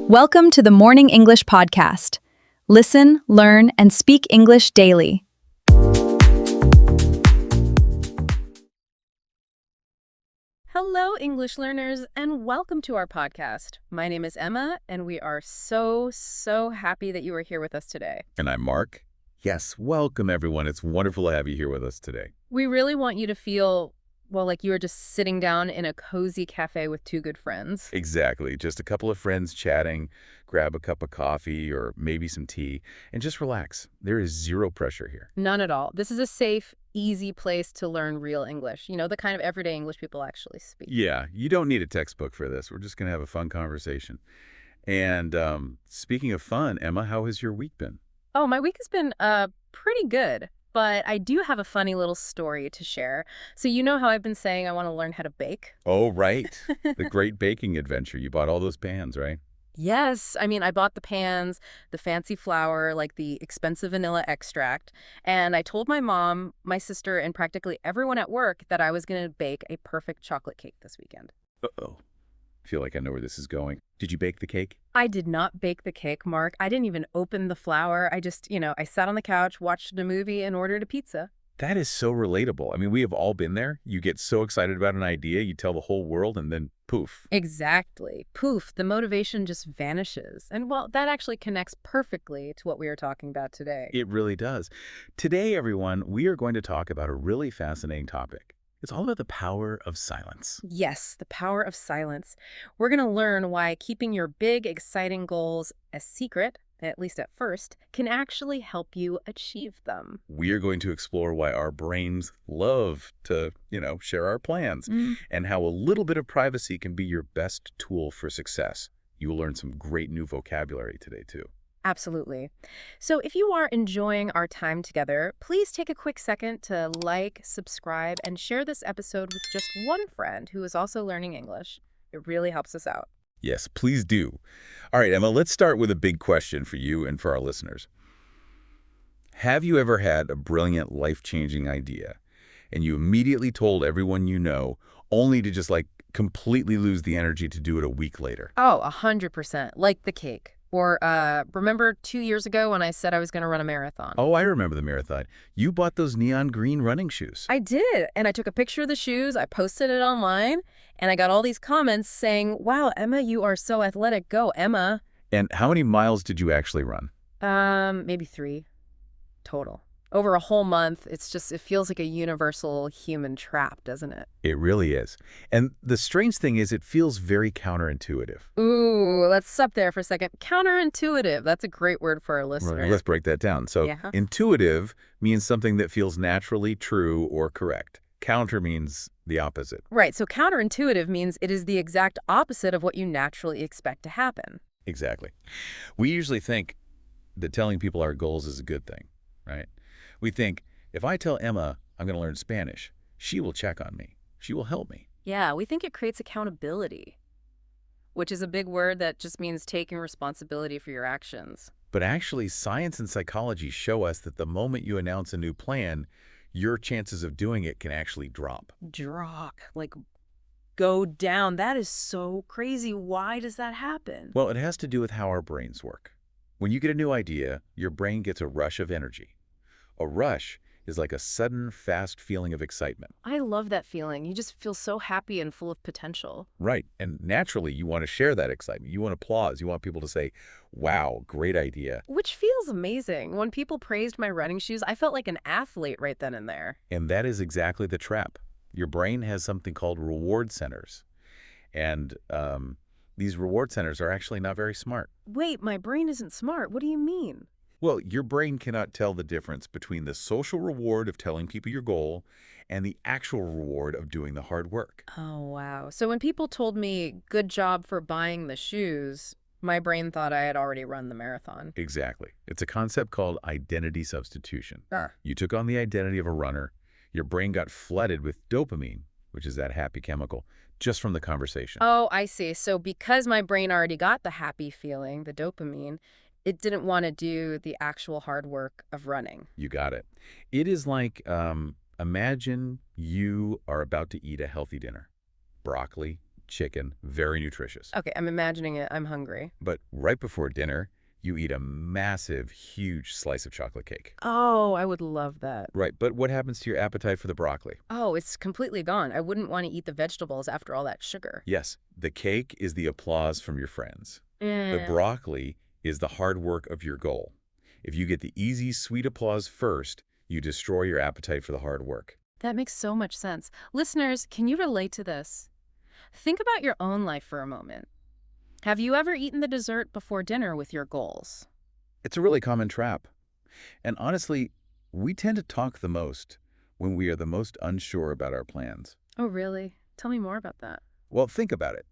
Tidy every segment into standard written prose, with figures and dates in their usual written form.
Welcome to the Morning English Podcast. Listen, learn, and speak English daily. Hello, English learners, and welcome to our podcast. My name is Emma, and we are so happy that you are here with us today. And I'm Mark. Yes, welcome everyone. It's wonderful to have you here with us today. We really want you to feel, well, like you are just sitting down in a cozy cafe with two good friends. Exactly. Just a couple of friends chatting, grab a cup of coffee or maybe some tea, and just relax. There is zero pressure here. None at all. This is a safe, easy place to learn real English. You know, the kind of everyday English people actually speak. Yeah, you don't need a textbook for this. We're just going to have a fun conversation. And speaking of fun, Emma, how has your week been? Oh, my week has been pretty good. But I do have a funny little story to share. So you know how I've been saying I want to learn how to bake? Oh, right. The great baking adventure. You bought all those pans, right? Yes. I mean, I bought the pans, the fancy flour, like the expensive vanilla extract. And I told my mom, my sister, and practically everyone at work that I was going to bake a perfect chocolate cake this weekend. Uh-oh. I feel like I know where this is going. Did you bake the cake? I did not bake the cake, Mark. I didn't even open the flour. I just, I sat on the couch, watched a movie, and ordered a pizza. That is so relatable. I mean, we have all been there. You get so excited about an idea, you tell the whole world, and then poof. Exactly. Poof, the motivation just vanishes. And, well, that actually connects perfectly to what we are talking about today. It really does. Today, everyone, we are going to talk about a really fascinating topic. It's all about the power of silence. Yes, the power of silence. We're going to learn why keeping your big, exciting goals a secret, at least at first, can actually help you achieve them. We are going to explore why our brains love to, share our plans and how a little bit of privacy can be your best tool for success. You will learn some great new vocabulary today, too. Absolutely. So if you are enjoying our time together, please take a quick second to like, subscribe, and share this episode with just one friend who is also learning English. It really helps us out. Yes, please do. All right, Emma, let's start with a big question for you and for our listeners. Have you ever had a brilliant, life-changing idea, and you immediately told everyone you know, only to just, completely lose the energy to do it a week later? Oh, 100%. Like the cake. Or remember 2 years ago when I said I was going to run a marathon? Oh, I remember the marathon. You bought those neon green running shoes. I did. And I took a picture of the shoes. I posted it online. And I got all these comments saying, wow, Emma, you are so athletic. Go, Emma. And how many miles did you actually run? Maybe 3 total. Over a whole month. It feels like a universal human trap, doesn't it? It really is. And the strange thing is it feels very counterintuitive. Ooh, let's stop there for a second. Counterintuitive. That's a great word for our listeners. Right, let's break that down. So intuitive means something that feels naturally true or correct. Counter means the opposite. Right. So counterintuitive means it is the exact opposite of what you naturally expect to happen. Exactly. We usually think that telling people our goals is a good thing, right? We think, if I tell Emma I'm going to learn Spanish, she will check on me. She will help me. Yeah, we think it creates accountability, which is a big word that just means taking responsibility for your actions. But actually, science and psychology show us that the moment you announce a new plan, your chances of doing it can actually drop. Drop, like go down. That is so crazy. Why does that happen? Well, it has to do with how our brains work. When you get a new idea, your brain gets a rush of energy. A rush is like a sudden, fast feeling of excitement. I love that feeling. You just feel so happy and full of potential. Right. And naturally, you want to share that excitement. You want applause. You want people to say, wow, great idea. Which feels amazing. When people praised my running shoes, I felt like an athlete right then and there. And that is exactly the trap. Your brain has something called reward centers. And these reward centers are actually not very smart. Wait, my brain isn't smart. What do you mean? Well, your brain cannot tell the difference between the social reward of telling people your goal and the actual reward of doing the hard work. Oh, wow. So when people told me, good job for buying the shoes, my brain thought I had already run the marathon. Exactly. It's a concept called identity substitution. Ah. You took on the identity of a runner. Your brain got flooded with dopamine, which is that happy chemical, just from the conversation. Oh, I see. So because my brain already got the happy feeling, the dopamine, it didn't want to do the actual hard work of running. You got it. It is like, imagine you are about to eat a healthy dinner. Broccoli, chicken, very nutritious. Okay, I'm imagining it. I'm hungry. But right before dinner, you eat a massive, huge slice of chocolate cake. Oh, I would love that. Right, but what happens to your appetite for the broccoli? Oh, it's completely gone. I wouldn't want to eat the vegetables after all that sugar. Yes, the cake is the applause from your friends. The Eh. broccoli is the hard work of your goal. If you get the easy, sweet applause first, you destroy your appetite for the hard work. That makes so much sense. Listeners, can you relate to this? Think about your own life for a moment. Have you ever eaten the dessert before dinner with your goals? It's a really common trap. And honestly, we tend to talk the most when we are the most unsure about our plans. Oh, really? Tell me more about that. Well, think about it.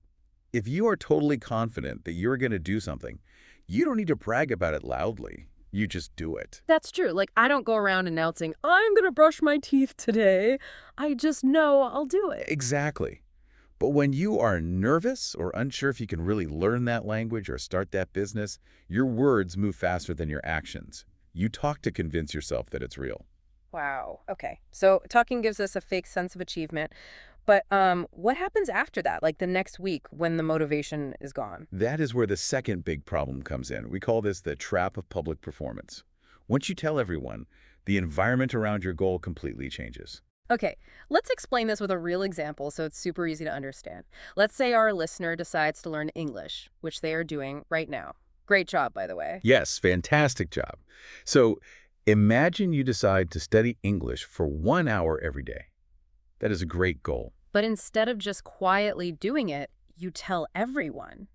If you are totally confident that you're going to do something, you don't need to brag about it loudly. You just do it. That's true. Like, I don't go around announcing, I'm going to brush my teeth today. I just know I'll do it. Exactly. But when you are nervous or unsure if you can really learn that language or start that business, your words move faster than your actions. You talk to convince yourself that it's real. Wow. Okay. So talking gives us a fake sense of achievement. But what happens after that, like the next week when the motivation is gone? That is where the second big problem comes in. We call this the trap of public performance. Once you tell everyone, the environment around your goal completely changes. Okay, let's explain this with a real example so it's super easy to understand. Let's say our listener decides to learn English, which they are doing right now. Great job, by the way. Yes, fantastic job. So imagine you decide to study English for 1 hour every day. That is a great goal. But instead of just quietly doing it, you tell everyone.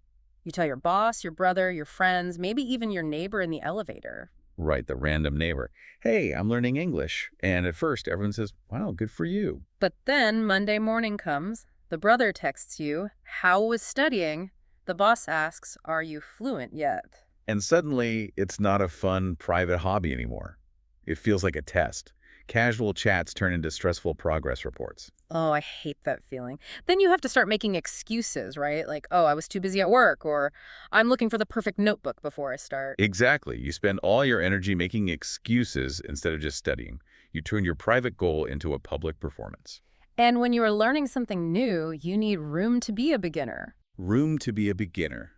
You tell your boss, your brother, your friends, maybe even your neighbor in the elevator. Right, the random neighbor. Hey, I'm learning English. And at first, everyone says, wow, good for you. But then Monday morning comes, the brother texts you, how was studying? The boss asks, are you fluent yet? And suddenly, it's not a fun, private hobby anymore. It feels like a test. Casual chats turn into stressful progress reports. Oh, I hate that feeling. Then you have to start making excuses, right? Like, oh, I was too busy at work, or I'm looking for the perfect notebook before I start. Exactly. You spend all your energy making excuses instead of just studying. You turn your private goal into a public performance. And when you are learning something new, you need room to be a beginner. Room to be a beginner.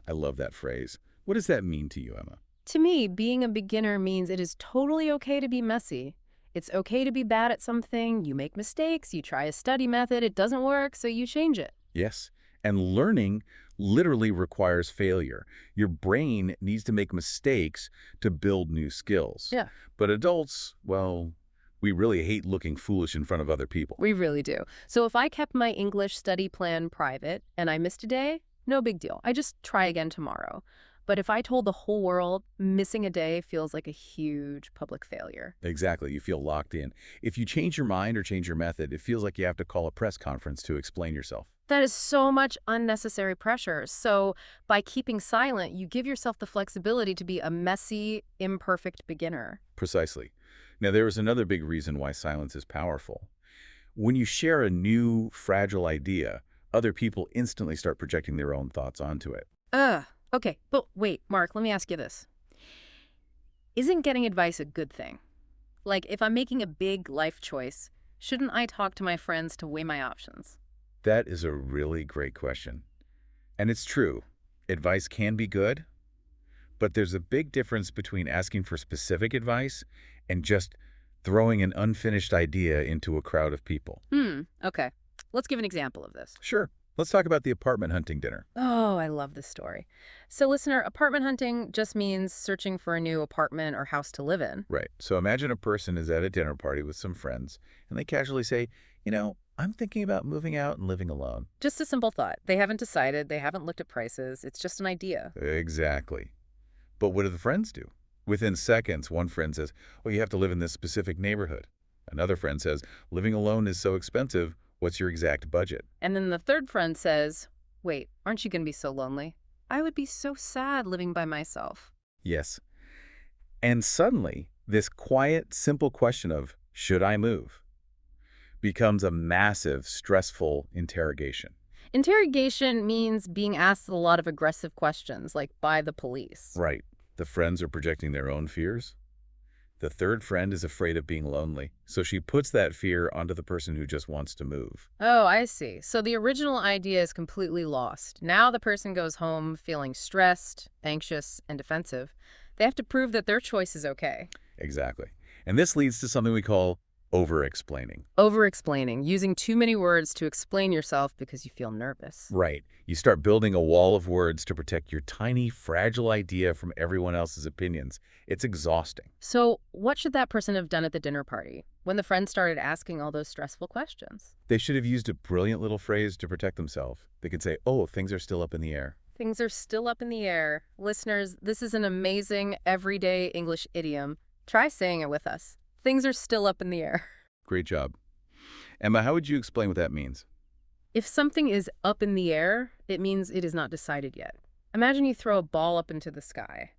I love that phrase. What does that mean to you, Emma? To me, being a beginner means it is totally okay to be messy. It's okay to be bad at something, you make mistakes, you try a study method, it doesn't work, so you change it. Yes. And learning literally requires failure. Your brain needs to make mistakes to build new skills. Yeah. But adults, well, we really hate looking foolish in front of other people. We really do. So if I kept my English study plan private and I missed a day, no big deal. I just try again tomorrow. But if I told the whole world, missing a day feels like a huge public failure. Exactly. You feel locked in. If you change your mind or change your method, it feels like you have to call a press conference to explain yourself. That is so much unnecessary pressure. So by keeping silent, you give yourself the flexibility to be a messy, imperfect beginner. Precisely. Now, there is another big reason why silence is powerful. When you share a new, fragile idea, other people instantly start projecting their own thoughts onto it. Okay, but wait, Mark, let me ask you this. Isn't getting advice a good thing? Like, if I'm making a big life choice, shouldn't I talk to my friends to weigh my options? That is a really great question. And it's true. Advice can be good, but there's a big difference between asking for specific advice and just throwing an unfinished idea into a crowd of people. Okay. Let's give an example of this. Sure. Let's talk about the apartment hunting dinner. Oh, I love this story. So listener, apartment hunting just means searching for a new apartment or house to live in. Right. So imagine a person is at a dinner party with some friends, and they casually say, I'm thinking about moving out and living alone. Just a simple thought. They haven't decided. They haven't looked at prices. It's just an idea. Exactly. But what do the friends do? Within seconds, one friend says, oh, you have to live in this specific neighborhood. Another friend says, living alone is so expensive. What's your exact budget? And then the third friend says, wait, aren't you going to be so lonely? I would be so sad living by myself. Yes. And suddenly, this quiet, simple question of, should I move, becomes a massive, stressful interrogation. Interrogation means being asked a lot of aggressive questions, like by the police. Right. The friends are projecting their own fears. The third friend is afraid of being lonely, so she puts that fear onto the person who just wants to move. Oh, I see. So the original idea is completely lost. Now the person goes home feeling stressed, anxious, and defensive. They have to prove that their choice is okay. Exactly. And this leads to something we call over-explaining. Over-explaining, using too many words to explain yourself because you feel nervous. Right. You start building a wall of words to protect your tiny, fragile idea from everyone else's opinions. It's exhausting. So what should that person have done at the dinner party when the friend started asking all those stressful questions? They should have used a brilliant little phrase to protect themselves. They could say, oh, things are still up in the air. Things are still up in the air. Listeners, this is an amazing everyday English idiom. Try saying it with us. Things are still up in the air. Great job. Emma, how would you explain what that means? If something is up in the air, it means it is not decided yet. Imagine you throw a ball up into the sky.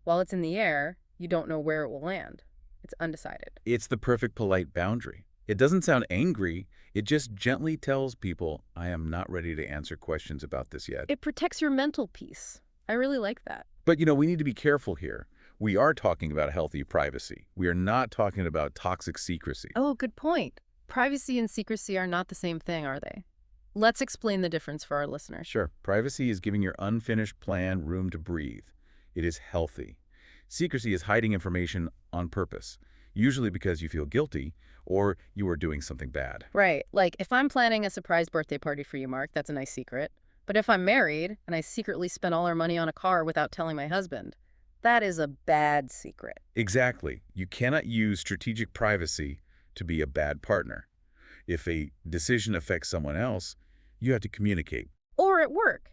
While it's in the air, you don't know where it will land. It's undecided. It's the perfect polite boundary. It doesn't sound angry. It just gently tells people, I am not ready to answer questions about this yet. It protects your mental peace. I really like that. But, we need to be careful here. We are talking about healthy privacy. We are not talking about toxic secrecy. Oh, good point. Privacy and secrecy are not the same thing, are they? Let's explain the difference for our listeners. Sure. Privacy is giving your unfinished plan room to breathe. It is healthy. Secrecy is hiding information on purpose, usually because you feel guilty or you are doing something bad. Right. Like, if I'm planning a surprise birthday party for you, Mark, that's a nice secret. But if I'm married and I secretly spent all our money on a car without telling my husband, that is a bad secret. Exactly. You cannot use strategic privacy to be a bad partner. If a decision affects someone else, you have to communicate. Or at work.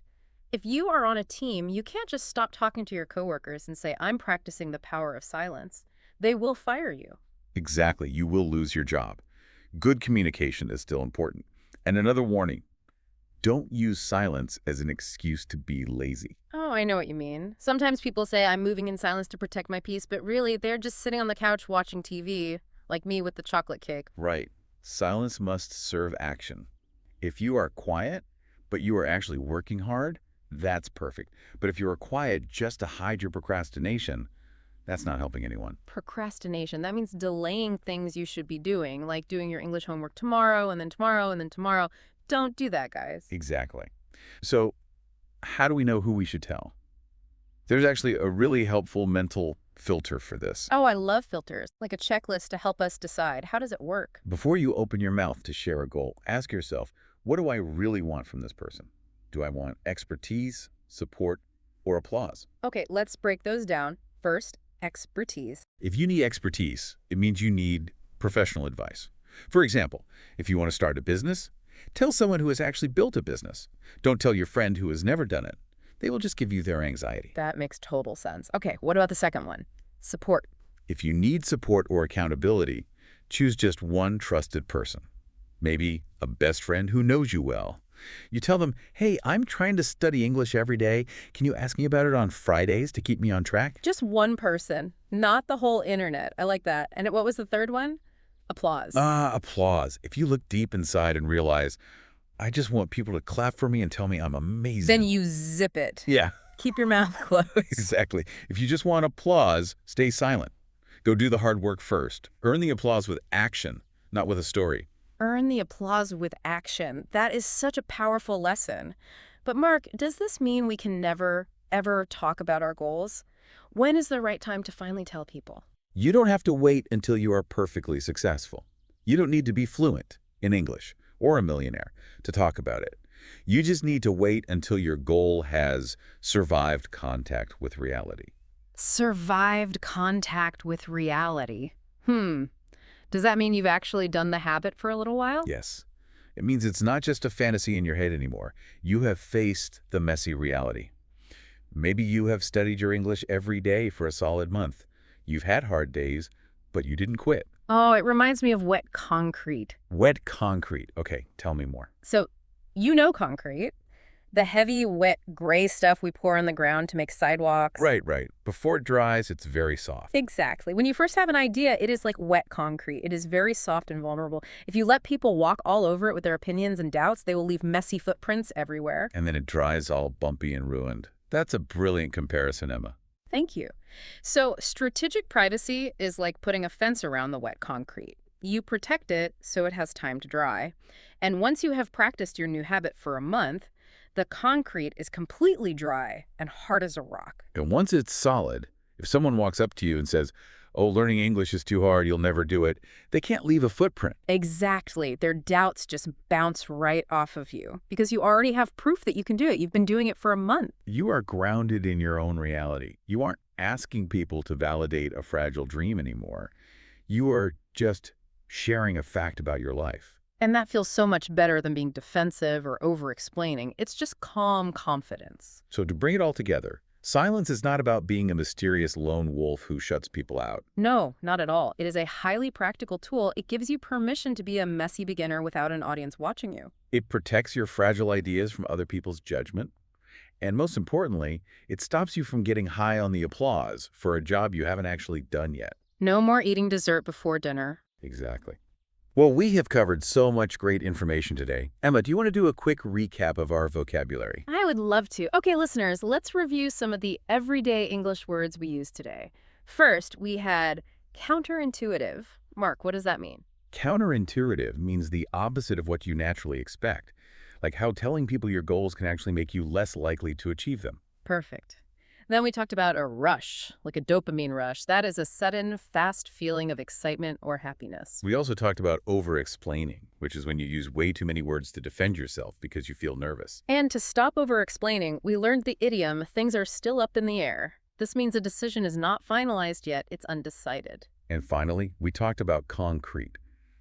If you are on a team, you can't just stop talking to your coworkers and say, I'm practicing the power of silence. They will fire you. Exactly. You will lose your job. Good communication is still important. And another warning, don't use silence as an excuse to be lazy. Oh, I know what you mean. Sometimes people say I'm moving in silence to protect my peace, but really they're just sitting on the couch watching TV, like me with the chocolate cake. Right. Silence must serve action. If you are quiet, but you are actually working hard, that's perfect. But if you are quiet just to hide your procrastination, that's not helping anyone. Procrastination, that means delaying things you should be doing, like doing your English homework tomorrow, and then tomorrow, and then tomorrow. Don't do that, guys. Exactly. So how do we know who we should tell? There's actually a really helpful mental filter for this. Oh, I love filters, like a checklist to help us decide. How does it work? Before you open your mouth to share a goal, ask yourself, what do I really want from this person? Do I want expertise, support, or applause? Okay, let's break those down. First, expertise. If you need expertise, it means you need professional advice. For example, if you want to start a business, tell someone who has actually built a business. Don't tell your friend who has never done it. They will just give you their anxiety. That makes total sense. Okay, what about the second one? Support. If you need support or accountability, choose just one trusted person. Maybe a best friend who knows you well. You tell them, hey, I'm trying to study English every day. Can you ask me about it on Fridays to keep me on track? Just one person, not the whole internet. I like that. And what was the third one? Applause. Applause. If you look deep inside and realize, I just want people to clap for me and tell me I'm amazing. Then you zip it. Yeah. Keep your mouth closed. Exactly. If you just want applause, stay silent. Go do the hard work first. Earn the applause with action, not with a story. Earn the applause with action. That is such a powerful lesson. But Mark, does this mean we can never, ever talk about our goals? When is the right time to finally tell people? You don't have to wait until you are perfectly successful. You don't need to be fluent in English or a millionaire to talk about it. You just need to wait until your goal has survived contact with reality. Survived contact with reality. Does that mean you've actually done the habit for a little while? Yes. It means it's not just a fantasy in your head anymore. You have faced the messy reality. Maybe you have studied your English every day for a solid month. You've had hard days, but you didn't quit. Oh, it reminds me of wet concrete. Wet concrete. Okay, tell me more. So, you know concrete. The heavy, wet, gray stuff we pour on the ground to make sidewalks. Right. Before it dries, it's very soft. Exactly. When you first have an idea, it is like wet concrete. It is very soft and vulnerable. If you let people walk all over it with their opinions and doubts, they will leave messy footprints everywhere. And then it dries all bumpy and ruined. That's a brilliant comparison, Emma. Thank you. So, strategic privacy is like putting a fence around the wet concrete. You protect it so it has time to dry. And once you have practiced your new habit for a month, the concrete is completely dry and hard as a rock. And once it's solid, if someone walks up to you and says, "Oh, learning English is too hard, you'll never do it," they can't leave a footprint. Exactly. Their doubts just bounce right off of you because you already have proof that you can do it. You've been doing it for a month. You are grounded in your own reality. You aren't asking people to validate a fragile dream anymore. You are just sharing a fact about your life. And that feels so much better than being defensive or over-explaining. It's just calm confidence. So to bring it all together, silence is not about being a mysterious lone wolf who shuts people out. No, not at all. It is a highly practical tool. It gives you permission to be a messy beginner without an audience watching you. It protects your fragile ideas from other people's judgment. And most importantly, it stops you from getting high on the applause for a job you haven't actually done yet. No more eating dessert before dinner. Exactly. Well, we have covered so much great information today. Emma, do you want to do a quick recap of our vocabulary? I would love to. Okay, listeners, let's review some of the everyday English words we use today. First, we had counterintuitive. Mark, what does that mean? Counterintuitive means the opposite of what you naturally expect, like how telling people your goals can actually make you less likely to achieve them. Perfect. Then we talked about a rush, like a dopamine rush. That is a sudden, fast feeling of excitement or happiness. We also talked about over-explaining, which is when you use way too many words to defend yourself because you feel nervous. And to stop over-explaining, we learned the idiom, things are still up in the air. This means a decision is not finalized yet, it's undecided. And finally, we talked about concrete,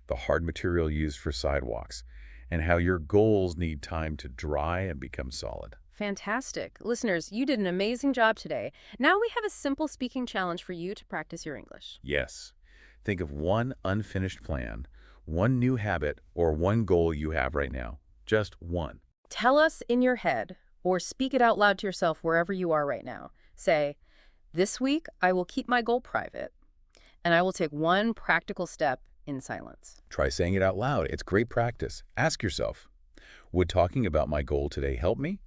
the hard material used for sidewalks, and how your goals need time to dry and become solid. Fantastic. Listeners, you did an amazing job today. Now we have a simple speaking challenge for you to practice your English. Yes. Think of one unfinished plan, one new habit, or one goal you have right now. Just one. Tell us in your head, or speak it out loud to yourself wherever you are right now. Say, this week I will keep my goal private, and I will take one practical step in silence. Try saying it out loud. It's great practice. Ask yourself, would talking about my goal today help me?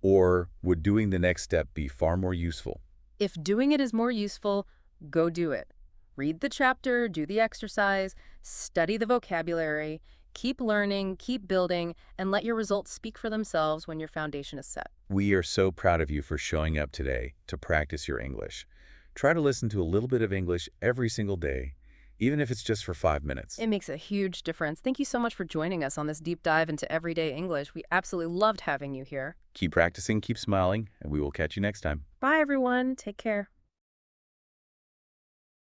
Or would doing the next step be far more useful? If doing it is more useful, go do it. Read the chapter, do the exercise, study the vocabulary, keep learning, keep building, and let your results speak for themselves when your foundation is set. We are so proud of you for showing up today to practice your English. Try to listen to a little bit of English every single day, even if it's just for 5 minutes. It makes a huge difference. Thank you so much for joining us on this deep dive into everyday English. We absolutely loved having you here. Keep practicing, keep smiling, and we will catch you next time. Bye, everyone. Take care.